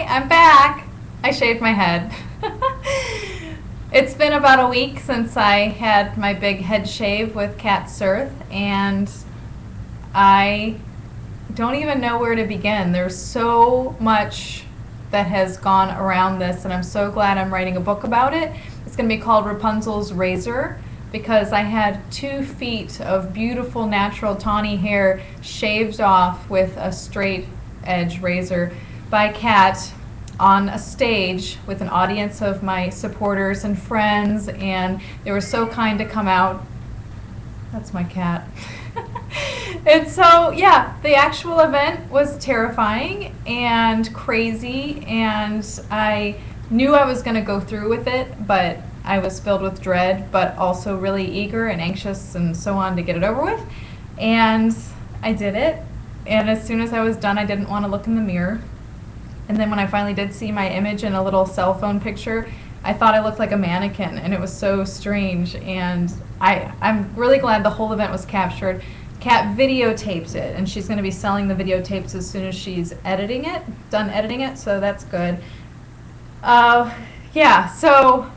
Hi, I'm back. I shaved my head. It's been about a week since I had my big head shave with Cat Surth, and I don't even know where to begin. There's so much that has gone around this, and I'm so glad I'm writing a book about it. It's going to be called Rapunzel's Razor, because I had 2 feet of beautiful natural tawny hair shaved off with a straight edge razor by Cat on a stage with an audience of my supporters and friends, and they were so kind to come out. That's my cat. And so, yeah, the actual event was terrifying and crazy, and I knew I was going to go through with it, but I was filled with dread, but also really eager and anxious and so on to get it over with. And I did it, and as soon as I was done, I didn't want to look in the mirror. And then when I finally did see my image in a little cell phone picture, I thought I looked like a mannequin, and it was so strange. And I'm really glad the whole event was captured. Kat videotapes it, and she's going to be selling the videotapes as soon as she's done editing it, so that's good. Yeah, so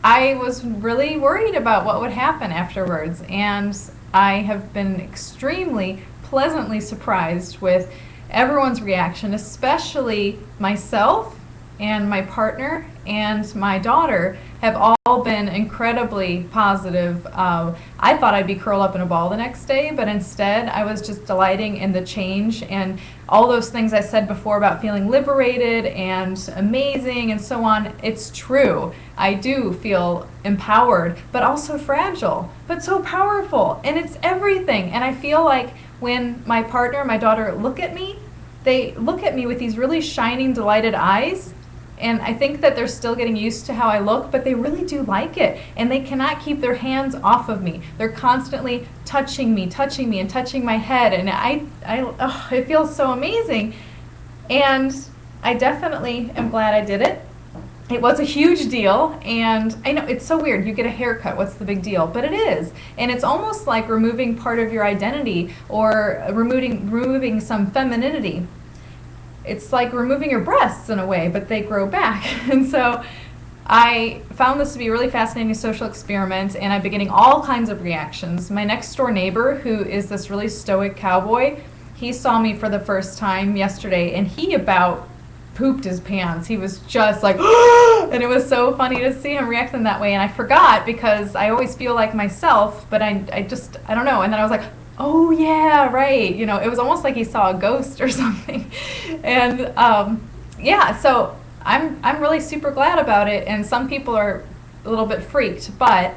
I was really worried about what would happen afterwards, and I have been extremely pleasantly surprised with everyone's reaction, especially myself and my partner and my daughter have all been incredibly positive. I thought I'd be curled up in a ball the next day, but instead I was just delighting in the change and all those things I said before about feeling liberated and amazing and so on. It's true. I do feel empowered, but also fragile, but so powerful, and it's everything. And I feel like when my partner and my daughter look at me, they look at me with these really shining, delighted eyes. And I think that they're still getting used to how I look, but they really do like it. And they cannot keep their hands off of me. They're constantly touching me, and touching my head. And it feels so amazing. And I definitely am glad I did it. It was a huge deal, and I know it's so weird. You get a haircut, what's the big deal? But it is. And it's almost like removing part of your identity or removing some femininity. It's like removing your breasts in a way, but they grow back. And so I found this to be a really fascinating social experiment, and I've been getting all kinds of reactions. My next door neighbor, who is this really stoic cowboy, he saw me for the first time yesterday, and he about pooped his pants. He was just like, and it was so funny to see him reacting that way. And I forgot, because I always feel like myself, but I don't know. And then I was like, oh yeah, right. You know, it was almost like he saw a ghost or something. And yeah, so I'm really super glad about it. And some people are a little bit freaked, but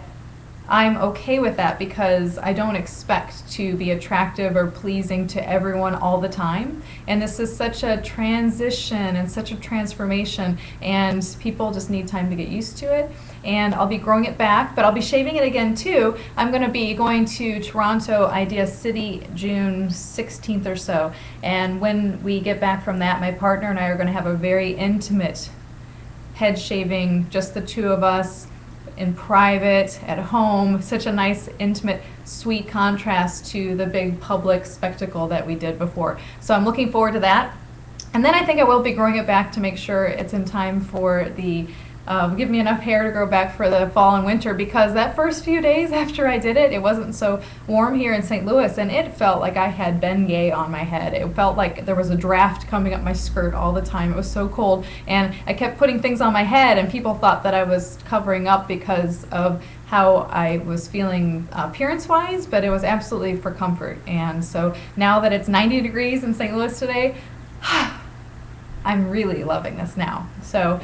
I'm okay with that, because I don't expect to be attractive or pleasing to everyone all the time. And this is such a transition and such a transformation, and people just need time to get used to it. And I'll be growing it back, but I'll be shaving it again too. I'm going to be going to Toronto, Idea City, June 16th or so. And when we get back from that, my partner and I are going to have a very intimate head shaving, just the 2 of us, in private, at home. Such a nice, intimate, sweet contrast to the big public spectacle that we did before. So I'm looking forward to that. And then I think I will be growing it back to make sure it's in time for the give me enough hair to grow back for the fall and winter, because that first few days after I did it, it wasn't so warm here in St. Louis, and it felt like I had Bengay on my head. It felt like there was a draft coming up my skirt all the time. It was so cold, and I kept putting things on my head, and people thought that I was covering up because of how I was feeling appearance-wise, but it was absolutely for comfort. And so now that it's 90 degrees in St. Louis today, I'm really loving this now. So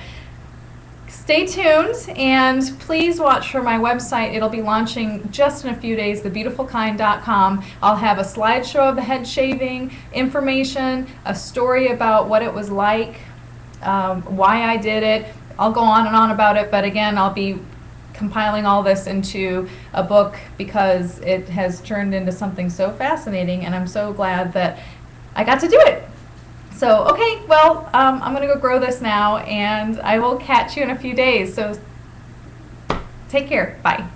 stay tuned, and please watch for my website. It'll be launching just in a few days, thebeautifulkind.com. I'll have a slideshow of the head shaving, information, a story about what it was like, why I did it. I'll go on and on about it, but again, I'll be compiling all this into a book, because it has turned into something so fascinating, and I'm so glad that I got to do it. So, okay, well, I'm going to go grow this now, and I will catch you in a few days. So, take care. Bye.